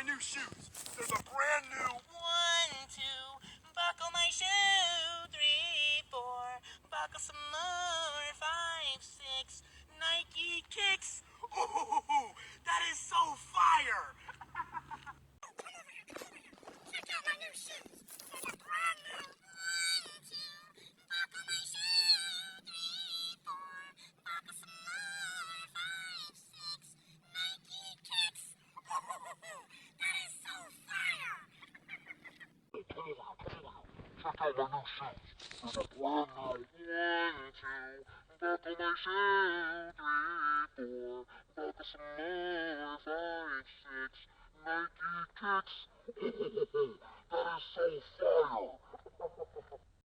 new shoes. There's a brand new 1, 2, buckle my shoe. 3, 4, buckle some more. 5, 6, Nike kicks. Ooh, that is so fire. Check out my new shoes. There's a brand new 1, 2, buckle my shoe. 3, 4, buckle some more. 5, 6, Nike kicks. Ooh, that is so fire. Check out my new shoes. There's a brand new 1, 2, buckle my shoe. 3, 4, buckle some more. 5, 6, Nike kicks. That is so fire.